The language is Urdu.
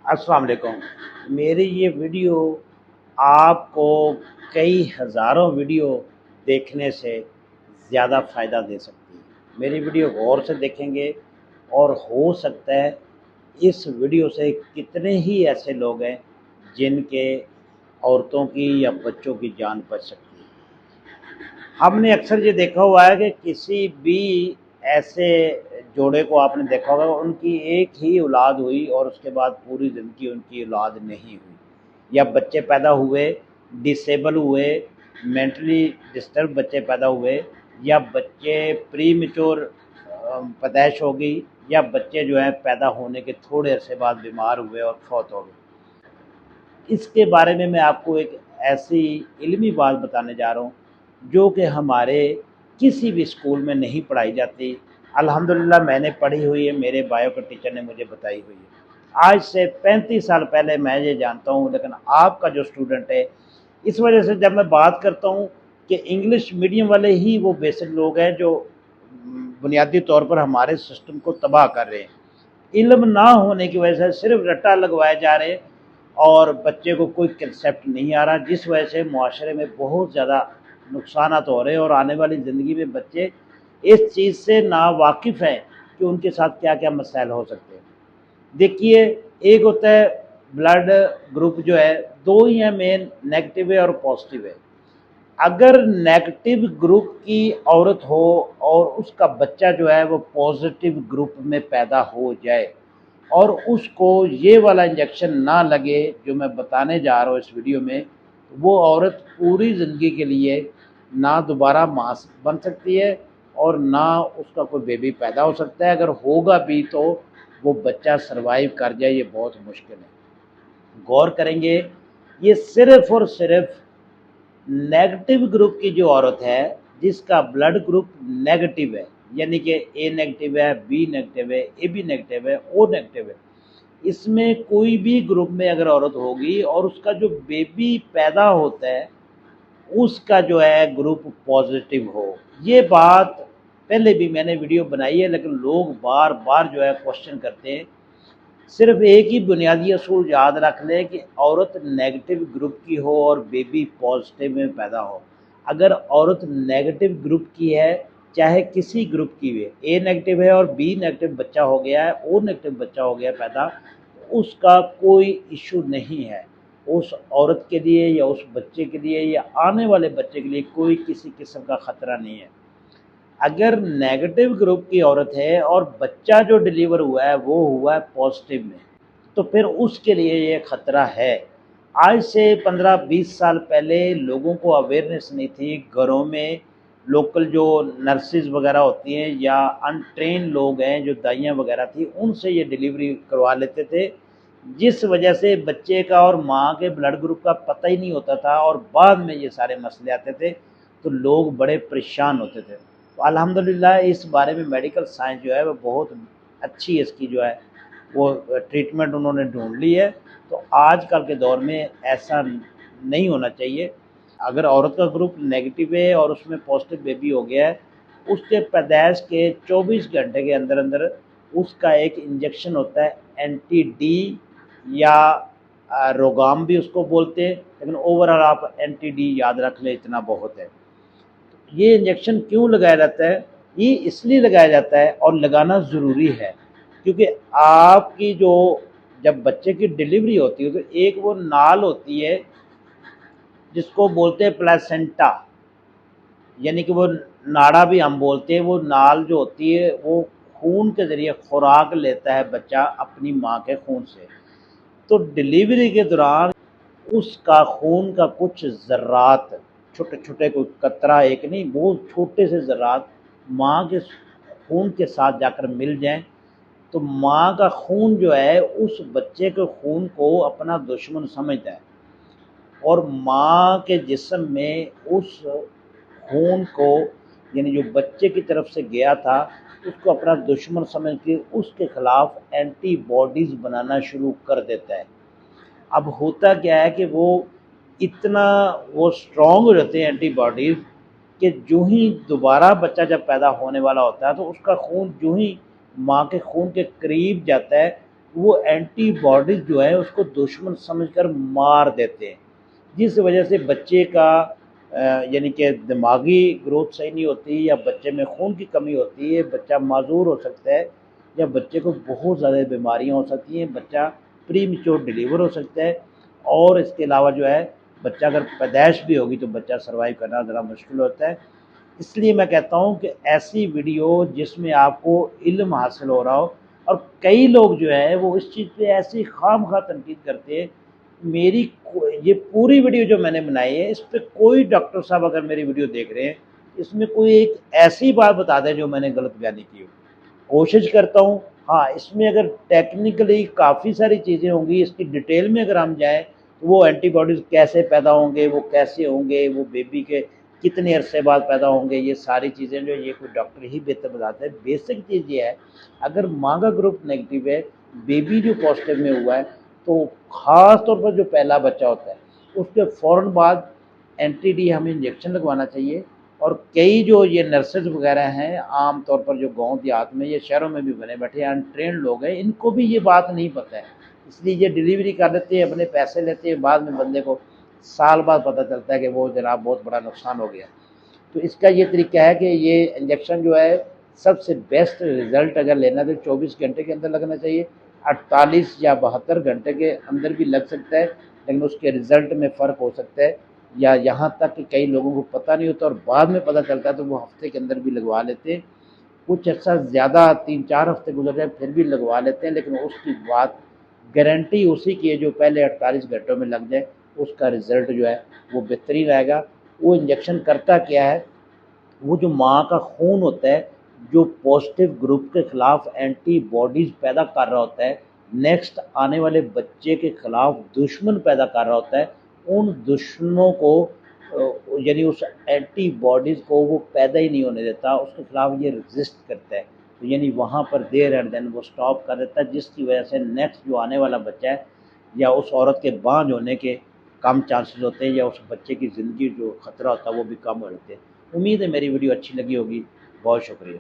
السلام علیکم۔ میری یہ ویڈیو آپ کو کئی ہزاروں ویڈیو دیکھنے سے زیادہ فائدہ دے سکتی ہے۔ میری ویڈیو غور سے دیکھیں گے اور ہو سکتا ہے اس ویڈیو سے کتنے ہی ایسے لوگ ہیں جن کے عورتوں کی یا بچوں کی جان بچ سکتی ہے۔ ہم نے اکثر یہ دیکھا ہوا ہے کہ کسی بھی ایسے جوڑے کو آپ نے دیکھا ہوگا ان کی ایک ہی اولاد ہوئی اور اس کے بعد پوری زندگی ان کی اولاد نہیں ہوئی، یا بچے پیدا ہوئے ڈسیبل ہوئے، مینٹلی ڈسٹرب بچے پیدا ہوئے، یا بچے پری میچور پیدائش ہو گئی، یا بچے جو ہیں پیدا ہونے کے تھوڑے عرصے بعد بیمار ہوئے اور فوت ہو گئے۔ اس کے بارے میں آپ کو ایک ایسی علمی بات بتانے جا رہا ہوں جو کہ ہمارے کسی بھی اسکول میں نہیں پڑھائی جاتی۔ الحمدللہ میں نے پڑھی ہوئی ہے، میرے بایو کے ٹیچر نے مجھے بتائی ہوئی ہے۔ آج سے 35 سال پہلے میں یہ جانتا ہوں، لیکن آپ کا جو اسٹوڈنٹ ہے، اس وجہ سے جب میں بات کرتا ہوں کہ انگلش میڈیم والے ہی وہ بیسک لوگ ہیں جو بنیادی طور پر ہمارے سسٹم کو تباہ کر رہے ہیں۔ علم نہ ہونے کی وجہ سے صرف رٹا لگوائے جا رہے ہیں اور بچے کو کوئی کنسیپٹ نہیں آ رہا، جس وجہ سے معاشرے میں بہت زیادہ نقصانات ہو رہے ہیں اور آنے والی زندگی میں بچے اس چیز سے ناواقف ہیں کہ ان کے ساتھ کیا کیا مسائل ہو سکتے ہیں۔ دیکھیے، ایک ہوتا ہے بلڈ گروپ، جو ہے دو ہی ہیں مین، نیگیٹو ہے اور پازیٹیو ہے۔ اگر نیگیٹو گروپ کی عورت ہو اور اس کا بچہ جو ہے وہ پازیٹیو گروپ میں پیدا ہو جائے اور اس کو یہ والا انجیکشن نہ لگے جو میں بتانے جا رہا ہوں اس ویڈیو میں، وہ عورت پوری زندگی کے لیے نہ دوبارہ ماں بن سکتی ہے اور نہ اس کا کوئی بیبی پیدا ہو سکتا ہے۔ اگر ہوگا بھی تو وہ بچہ سروائیو کر جائے، یہ بہت مشکل ہے۔ غور کریں گے، یہ صرف اور صرف نیگیٹو گروپ کی جو عورت ہے جس کا بلڈ گروپ نیگیٹو ہے، یعنی کہ اے نیگیٹو ہے، بی نیگیٹو ہے، اے بی نیگیٹو ہے، او نیگیٹو ہے، اس میں کوئی بھی گروپ میں اگر عورت ہوگی اور اس کا جو بیبی پیدا ہوتا ہے اس کا جو ہے گروپ پازیٹیو ہو۔ یہ بات پہلے بھی میں نے ویڈیو بنائی ہے، لیکن لوگ بار بار جو ہے کوشچن کرتے ہیں۔ صرف ایک ہی بنیادی اصول یاد رکھ لیں کہ عورت نیگیٹو گروپ کی ہو اور بیبی پازیٹیو میں پیدا ہو۔ اگر عورت نیگیٹو گروپ کی ہے، چاہے کسی گروپ کی ہوئے، اے نیگیٹو ہے اور بی نیگیٹو بچہ ہو گیا ہے، او نیگیٹو بچہ ہو گیا پیدا، اس کا کوئی ایشو نہیں ہے۔ اس عورت کے لیے یا اس بچے کے لیے یا آنے والے بچے کے لیے کوئی کسی قسم کا خطرہ نہیں ہے۔ اگر نیگیٹو گروپ کی عورت ہے اور بچہ جو ڈیلیور ہوا ہے وہ ہوا ہے پازیٹیو میں، تو پھر اس کے لیے یہ خطرہ ہے۔ آج سے 15-20 سال پہلے لوگوں کو اویئرنیس نہیں تھی، گھروں میں لوکل جو نرسز وغیرہ ہوتی ہیں یا انٹرین لوگ ہیں جو دائیاں وغیرہ تھی، ان سے یہ ڈیلیوری کروا لیتے تھے، جس وجہ سے بچے کا اور ماں کے بلڈ گروپ کا پتہ ہی نہیں ہوتا تھا اور بعد میں یہ سارے مسئلے آتے تھے تو لوگ بڑے پریشان ہوتے تھے۔ تو الحمدللہ اس بارے میں میڈیکل سائنس جو ہے وہ بہت اچھی، اس کی جو ہے وہ ٹریٹمنٹ انہوں نے ڈھونڈ لی ہے۔ تو آج کل کے دور میں ایسا نہیں ہونا چاہیے۔ اگر عورت کا گروپ نیگیٹو ہے اور اس میں پازیٹیو بیبی ہو گیا ہے، اس کے پیدائش کے 24 گھنٹے کے اندر اندر اس کا ایک انجیکشن ہوتا ہے، اینٹی ڈی یا روگام بھی اس کو بولتے ہیں، لیکن اوورآل آپ اینٹی ڈی یاد رکھ لیں، اتنا بہت ہے۔ یہ انجیکشن کیوں لگایا جاتا ہے؟ یہ اس لیے لگایا جاتا ہے اور لگانا ضروری ہے کیونکہ آپ کی جو جب بچے کی ڈیلیوری ہوتی ہے تو ایک وہ نال ہوتی ہے جس کو بولتے ہیں پلیسنٹا، یعنی کہ وہ ناڑا بھی ہم بولتے ہیں۔ وہ نال جو ہوتی ہے وہ خون کے ذریعے خوراک لیتا ہے بچہ اپنی ماں کے خون سے۔ تو ڈیلیوری کے دوران اس کا خون کا کچھ ذرات، چھوٹے چھوٹے، کوئی قطرہ ایک نہیں، بہت چھوٹے سے ذرات ماں کے خون کے ساتھ جا کر مل جائیں تو ماں کا خون جو ہے اس بچے کے خون کو اپنا دشمن سمجھتا ہے اور ماں کے جسم میں اس خون کو، یعنی جو بچے کی طرف سے گیا تھا، اس کو اپنا دشمن سمجھ کے اس کے خلاف اینٹی باڈیز بنانا شروع کر دیتا ہے۔ اب ہوتا کیا ہے کہ وہ اتنا اسٹرانگ ہو جاتے ہیں اینٹی باڈیز کہ جو ہی دوبارہ بچہ جب پیدا ہونے والا ہوتا ہے تو اس کا خون جو ہی ماں کے خون کے قریب جاتا ہے، وہ اینٹی باڈیز جو ہے اس کو دشمن سمجھ کر مار دیتے ہیں، جس وجہ سے بچے کا یعنی کہ دماغی گروتھ صحیح نہیں ہوتی، یا بچے میں خون کی کمی ہوتی ہے، بچہ معذور ہو سکتا ہے، یا بچے کو بہت زیادہ بیماریاں ہو سکتی ہیں، بچہ پری میچور ڈیلیور ہو سکتا ہے، اور اس کے علاوہ جو ہے بچہ اگر پیدائش بھی ہوگی تو بچہ سروائیو کرنا ذرا مشکل ہوتا ہے۔ اس لیے میں کہتا ہوں کہ ایسی ویڈیو جس میں آپ کو علم حاصل ہو رہا ہو، اور کئی لوگ جو ہے وہ اس چیز پہ ایسی خام خواہ تنقید کرتے ہیں۔ یہ پوری ویڈیو جو میں نے بنائی ہے، اس پہ کوئی ڈاکٹر صاحب اگر میری ویڈیو دیکھ رہے ہیں، اس میں کوئی ایک ایسی بات بتا دیں جو میں نے غلط بیانی کی ہو۔ کوشش کرتا ہوں، ہاں اس میں اگر ٹیکنیکلی کافی ساری چیزیں ہوں گی، اس کی ڈیٹیل میں اگر ہم جائیں تو وہ اینٹی باڈیز کیسے پیدا ہوں گے، وہ کیسے ہوں گے، وہ بیبی کے کتنے عرصے بعد پیدا ہوں گے، یہ ساری چیزیں جو یہ کوئی ڈاکٹر ہی بہتر بتاتا ہے۔ بیسک چیز یہ ہے، اگر ماں کا گروپ نیگیٹو ہے، بیبی جو پازیٹیو میں ہوا ہے، تو خاص طور پر جو پہلا بچہ ہوتا ہے اس کے فوراً بعد اینٹی ڈی ہمیں انجیکشن لگوانا چاہیے۔ اور کئی جو یہ نرسز وغیرہ ہیں، عام طور پر جو گاؤں دیہات میں یا شہروں میں بھی بنے بیٹھے انٹرینڈ لوگ ہیں، ان کو بھی یہ بات نہیں پتہ ہے، اس لیے یہ ڈیلیوری کر دیتے ہیں، اپنے پیسے لیتے ہیں، بعد میں بندے کو سال بعد پتہ چلتا ہے کہ وہ جناب بہت بڑا نقصان ہو گیا۔ تو اس کا یہ طریقہ ہے کہ یہ انجیکشن جو ہے سب سے بیسٹ رزلٹ اگر لینا تو 24 گھنٹے کے اندر لگنا چاہیے، 48 یا 72 گھنٹے کے اندر بھی لگ سکتا ہے، لیکن اس کے رزلٹ میں فرق ہو سکتا ہے، یا یہاں تک کہ کئی لوگوں کو پتہ نہیں ہوتا اور بعد میں پتہ چلتا ہے تو وہ ہفتے کے اندر بھی لگوا لیتے ہیں، کچھ عرصہ زیادہ 3-4 ہفتے گزر جائے پھر بھی لگوا لیتے ہیں، لیکن اس کی بات گارنٹی اسی کی ہے جو پہلے 48 گھنٹوں میں لگ جائے اس کا رزلٹ جو ہے وہ بہترین آئے گا۔ وہ انجیکشن کرتا کیا ہے، وہ جو ماں کا خون ہوتا ہے جو پازیٹیو گروپ کے خلاف اینٹی باڈیز پیدا کر رہا ہوتا ہے، نیکسٹ آنے والے بچے کے خلاف دشمن پیدا کر رہا ہوتا ہے، ان دشمنوں کو یعنی اس اینٹی باڈیز کو وہ پیدا ہی نہیں ہونے دیتا، اس کے خلاف یہ رزسٹ کرتا ہے، تو یعنی وہاں پر دیر اینڈ دین وہ سٹاپ کر دیتا ہے، جس کی وجہ سے نیکسٹ جو آنے والا بچہ ہے یا اس عورت کے بانجھ ہونے کے کم چانسز ہوتے ہیں، یا اس بچے کی زندگی جو خطرہ ہوتا ہے وہ بھی کم ہو جاتے ہیں۔ امید ہے میری ویڈیو اچھی لگی ہوگی، بہت شکریہ۔